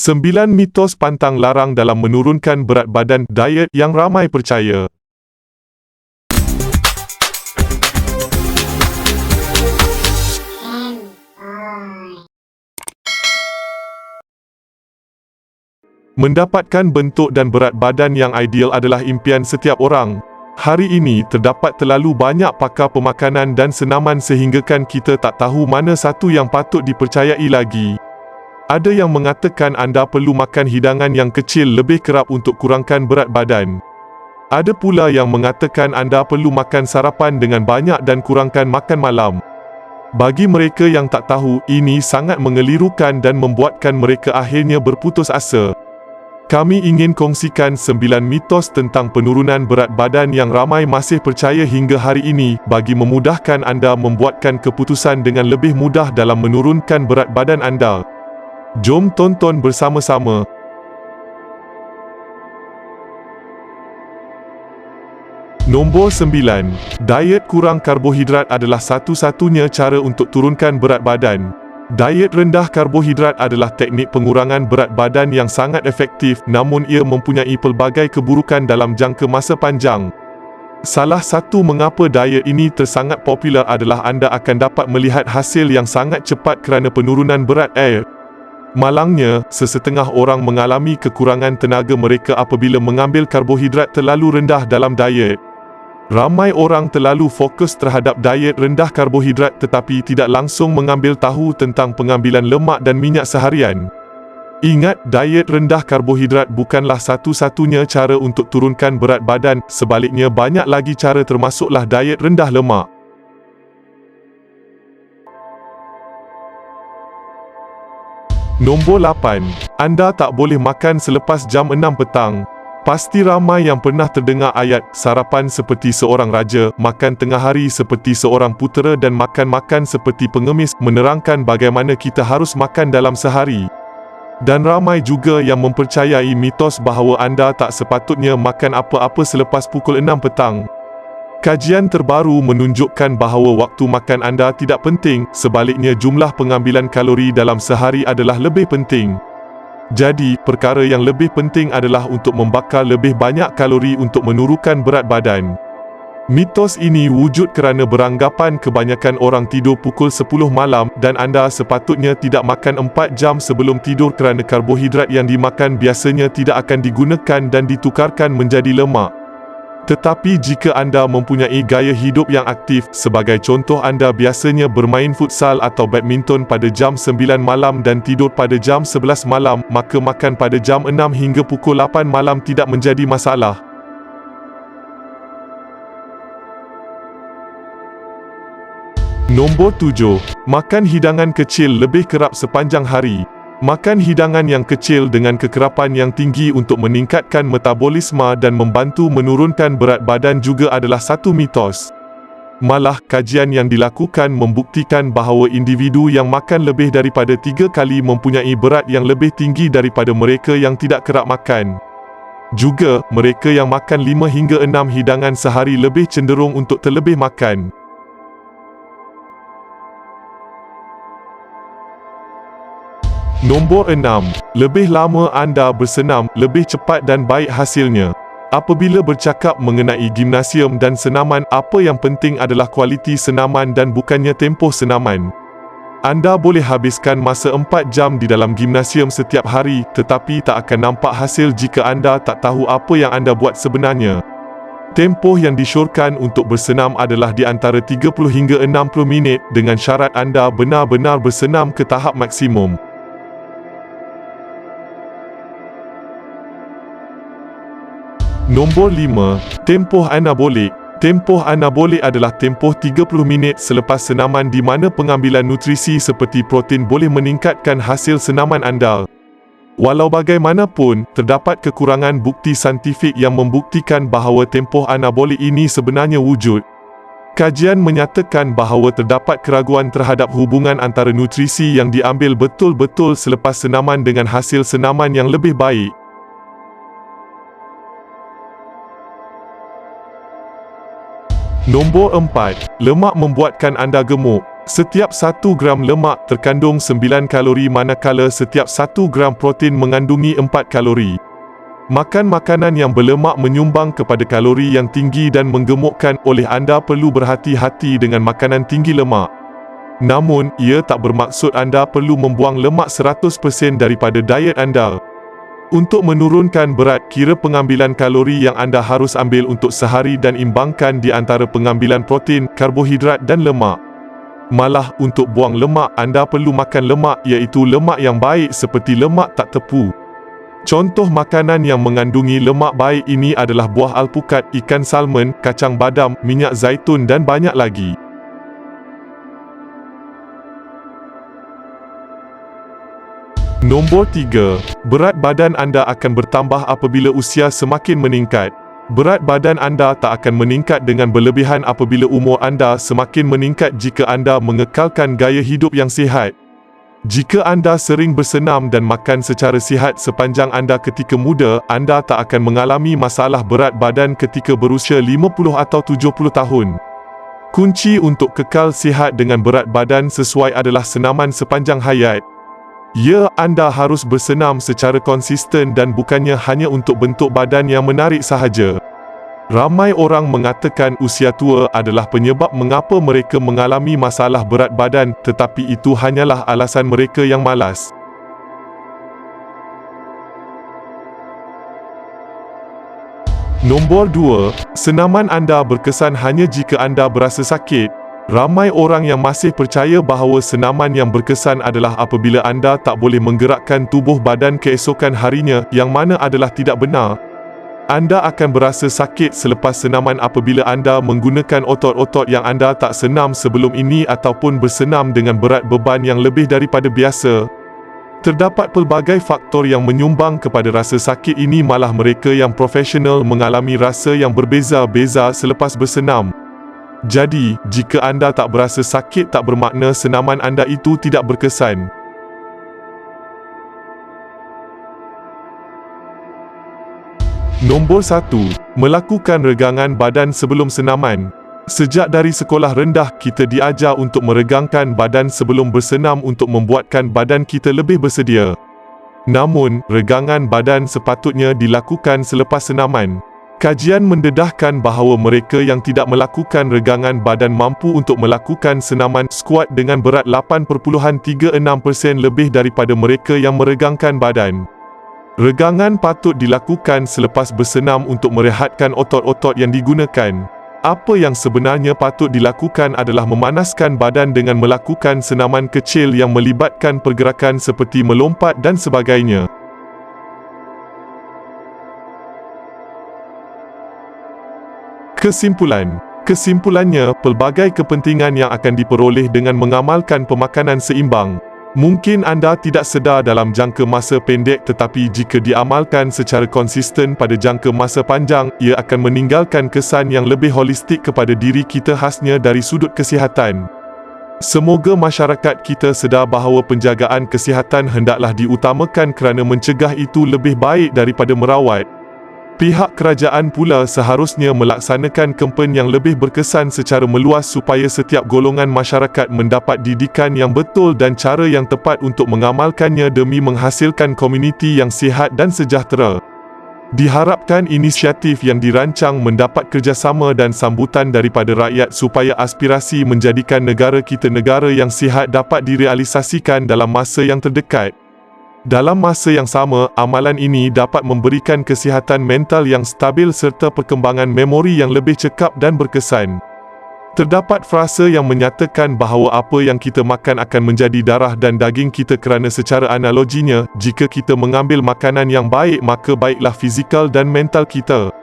9 mitos pantang larang dalam menurunkan berat badan diet yang ramai percaya. Mendapatkan bentuk dan berat badan yang ideal adalah impian setiap orang. Hari ini, terdapat terlalu banyak pakar pemakanan dan senaman sehinggakan kita tak tahu mana satu yang patut dipercayai lagi. Ada yang mengatakan anda perlu makan hidangan yang kecil lebih kerap untuk kurangkan berat badan. Ada pula yang mengatakan anda perlu makan sarapan dengan banyak dan kurangkan makan malam. Bagi mereka yang tak tahu, ini sangat mengelirukan dan membuatkan mereka akhirnya berputus asa. Kami ingin kongsikan 9 mitos tentang penurunan berat badan yang ramai masih percaya hingga hari ini bagi memudahkan anda membuatkan keputusan dengan lebih mudah dalam menurunkan berat badan anda. Jom tonton bersama-sama. Nombor 9. Diet kurang karbohidrat adalah satu-satunya cara untuk turunkan berat badan. Diet rendah karbohidrat adalah teknik pengurangan berat badan yang sangat efektif, namun ia mempunyai pelbagai keburukan dalam jangka masa panjang. Salah satu mengapa diet ini tersangat popular adalah anda akan dapat melihat hasil yang sangat cepat kerana penurunan berat Malangnya, sesetengah orang mengalami kekurangan tenaga mereka apabila mengambil karbohidrat terlalu rendah dalam diet. Ramai orang terlalu fokus terhadap diet rendah karbohidrat tetapi tidak langsung mengambil tahu tentang pengambilan lemak dan minyak seharian. Ingat, diet rendah karbohidrat bukanlah satu-satunya cara untuk turunkan berat badan, sebaliknya banyak lagi cara termasuklah diet rendah lemak. Nombor 8. Anda tak boleh makan selepas jam 6 petang. Pasti ramai yang pernah terdengar ayat, sarapan seperti seorang raja, makan tengah hari seperti seorang putera dan makan-makan seperti pengemis, menerangkan bagaimana kita harus makan dalam sehari. Dan ramai juga yang mempercayai mitos bahawa anda tak sepatutnya makan apa-apa selepas pukul 6 petang. Kajian terbaru menunjukkan bahawa waktu makan anda tidak penting, sebaliknya jumlah pengambilan kalori dalam sehari adalah lebih penting. Jadi, perkara yang lebih penting adalah untuk membakar lebih banyak kalori untuk menurunkan berat badan. Mitos ini wujud kerana beranggapan kebanyakan orang tidur pukul 10 malam dan anda sepatutnya tidak makan 4 jam sebelum tidur kerana karbohidrat yang dimakan biasanya tidak akan digunakan dan ditukarkan menjadi lemak. Tetapi jika anda mempunyai gaya hidup yang aktif, sebagai contoh anda biasanya bermain futsal atau badminton pada jam 9 malam dan tidur pada jam 11 malam, maka makan pada jam 6 hingga pukul 8 malam tidak menjadi masalah. Nombor 7. Makan hidangan kecil lebih kerap sepanjang hari. Makan hidangan yang kecil dengan kekerapan yang tinggi untuk meningkatkan metabolisme dan membantu menurunkan berat badan juga adalah satu mitos. Malah, kajian yang dilakukan membuktikan bahawa individu yang makan lebih daripada 3 kali mempunyai berat yang lebih tinggi daripada mereka yang tidak kerap makan. Juga, mereka yang makan 5 hingga 6 hidangan sehari lebih cenderung untuk terlebih makan. Nombor 6. Lebih lama anda bersenam, lebih cepat dan baik hasilnya. Apabila bercakap mengenai gimnasium dan senaman, apa yang penting adalah kualiti senaman dan bukannya tempoh senaman. Anda boleh habiskan masa 4 jam di dalam gimnasium setiap hari, tetapi tak akan nampak hasil jika anda tak tahu apa yang anda buat sebenarnya. Tempoh yang disyorkan untuk bersenam adalah di antara 30 hingga 60 minit, dengan syarat anda benar-benar bersenam ke tahap maksimum. Nombor 5. Tempoh anabolik. Tempoh anabolik adalah tempoh 30 minit selepas senaman di mana pengambilan nutrisi seperti protein boleh meningkatkan hasil senaman anda. Walau bagaimanapun, terdapat kekurangan bukti saintifik yang membuktikan bahawa tempoh anabolik ini sebenarnya wujud. Kajian menyatakan bahawa terdapat keraguan terhadap hubungan antara nutrisi yang diambil betul-betul selepas senaman dengan hasil senaman yang lebih baik. Nombor 4. Lemak membuatkan anda gemuk. Setiap 1 gram lemak terkandung 9 kalori manakala setiap 1 gram protein mengandungi 4 kalori. Makan makanan yang berlemak menyumbang kepada kalori yang tinggi dan menggemukkan, oleh anda perlu berhati-hati dengan makanan tinggi lemak. Namun, ia tak bermaksud anda perlu membuang lemak 100% daripada diet anda. Untuk menurunkan berat, kira pengambilan kalori yang anda harus ambil untuk sehari dan imbangkan di antara pengambilan protein, karbohidrat dan lemak. Malah, untuk buang lemak, anda perlu makan lemak, iaitu lemak yang baik seperti lemak tak tepu. Contoh makanan yang mengandungi lemak baik ini adalah buah alpukat, ikan salmon, kacang badam, minyak zaitun dan banyak lagi. Nombor 3. Berat badan anda akan bertambah apabila usia semakin meningkat. Berat badan anda tak akan meningkat dengan berlebihan apabila umur anda semakin meningkat jika anda mengekalkan gaya hidup yang sihat. Jika anda sering bersenam dan makan secara sihat sepanjang anda ketika muda, anda tak akan mengalami masalah berat badan ketika berusia 50 atau 70 tahun. Kunci untuk kekal sihat dengan berat badan sesuai adalah senaman sepanjang hayat. Ya, anda harus bersenam secara konsisten dan bukannya hanya untuk bentuk badan yang menarik sahaja. Ramai orang mengatakan usia tua adalah penyebab mengapa mereka mengalami masalah berat badan, tetapi itu hanyalah alasan mereka yang malas. Nombor 2. Senaman anda berkesan hanya jika anda berasa sakit. Ramai orang yang masih percaya bahawa senaman yang berkesan adalah apabila anda tak boleh menggerakkan tubuh badan keesokan harinya, yang mana adalah tidak benar. Anda akan berasa sakit selepas senaman apabila anda menggunakan otot-otot yang anda tak senam sebelum ini ataupun bersenam dengan berat beban yang lebih daripada biasa. Terdapat pelbagai faktor yang menyumbang kepada rasa sakit ini, malah mereka yang profesional mengalami rasa yang berbeza-beza selepas bersenam. Jadi, jika anda tak berasa sakit, tak bermakna senaman anda itu tidak berkesan. Nombor 1. Melakukan regangan badan sebelum senaman. Sejak dari sekolah rendah, kita diajar untuk meregangkan badan sebelum bersenam untuk membuatkan badan kita lebih bersedia. Namun, regangan badan sepatutnya dilakukan selepas senaman. Kajian mendedahkan bahawa mereka yang tidak melakukan regangan badan mampu untuk melakukan senaman skuat dengan berat 8.36% lebih daripada mereka yang meregangkan badan. Regangan patut dilakukan selepas bersenam untuk merehatkan otot-otot yang digunakan. Apa yang sebenarnya patut dilakukan adalah memanaskan badan dengan melakukan senaman kecil yang melibatkan pergerakan seperti melompat dan sebagainya. Kesimpulannya, pelbagai kepentingan yang akan diperoleh dengan mengamalkan pemakanan seimbang. Mungkin anda tidak sedar dalam jangka masa pendek, tetapi jika diamalkan secara konsisten pada jangka masa panjang, ia akan meninggalkan kesan yang lebih holistik kepada diri kita, khasnya dari sudut kesihatan. Semoga masyarakat kita sedar bahawa penjagaan kesihatan hendaklah diutamakan kerana mencegah itu lebih baik daripada merawat. Pihak kerajaan pula seharusnya melaksanakan kempen yang lebih berkesan secara meluas supaya setiap golongan masyarakat mendapat didikan yang betul dan cara yang tepat untuk mengamalkannya demi menghasilkan komuniti yang sihat dan sejahtera. Diharapkan inisiatif yang dirancang mendapat kerjasama dan sambutan daripada rakyat supaya aspirasi menjadikan negara kita negara yang sihat dapat direalisasikan dalam masa yang terdekat. Dalam masa yang sama, amalan ini dapat memberikan kesihatan mental yang stabil serta perkembangan memori yang lebih cekap dan berkesan. Terdapat frasa yang menyatakan bahawa apa yang kita makan akan menjadi darah dan daging kita, kerana secara analoginya, jika kita mengambil makanan yang baik, maka baiklah fizikal dan mental kita.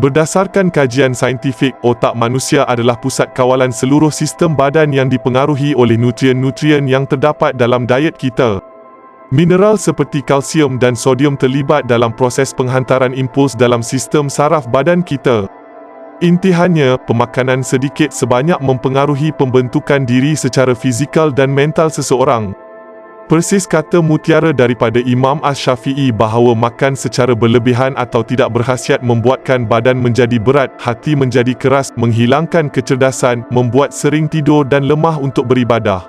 Berdasarkan kajian saintifik, otak manusia adalah pusat kawalan seluruh sistem badan yang dipengaruhi oleh nutrien-nutrien yang terdapat dalam diet kita. Mineral seperti kalsium dan sodium terlibat dalam proses penghantaran impuls dalam sistem saraf badan kita. Intihannya, pemakanan sedikit sebanyak mempengaruhi pembentukan diri secara fizikal dan mental seseorang. Persis kata mutiara daripada Imam Ash-Syafi'i bahawa makan secara berlebihan atau tidak berkhasiat membuatkan badan menjadi berat, hati menjadi keras, menghilangkan kecerdasan, membuat sering tidur dan lemah untuk beribadah.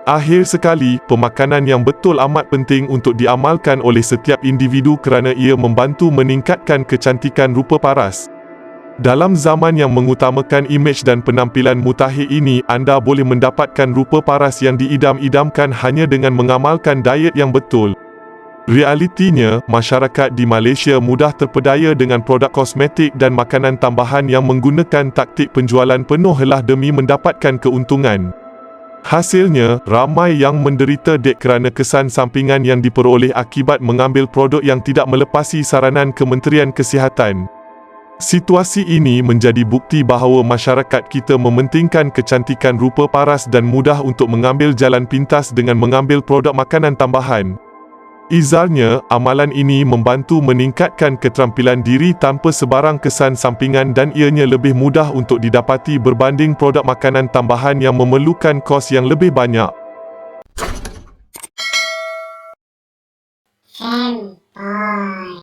Akhir sekali, pemakanan yang betul amat penting untuk diamalkan oleh setiap individu kerana ia membantu meningkatkan kecantikan rupa paras. Dalam zaman yang mengutamakan imej dan penampilan mutakhir ini, anda boleh mendapatkan rupa paras yang diidam-idamkan hanya dengan mengamalkan diet yang betul. Realitinya, masyarakat di Malaysia mudah terpedaya dengan produk kosmetik dan makanan tambahan yang menggunakan taktik penjualan penuh helah demi mendapatkan keuntungan. Hasilnya, ramai yang menderita dek kerana kesan sampingan yang diperoleh akibat mengambil produk yang tidak melepasi saranan Kementerian Kesihatan. Situasi ini menjadi bukti bahawa masyarakat kita mementingkan kecantikan rupa paras dan mudah untuk mengambil jalan pintas dengan mengambil produk makanan tambahan. Izarnya, amalan ini membantu meningkatkan keterampilan diri tanpa sebarang kesan sampingan dan ianya lebih mudah untuk didapati berbanding produk makanan tambahan yang memerlukan kos yang lebih banyak. Handphone.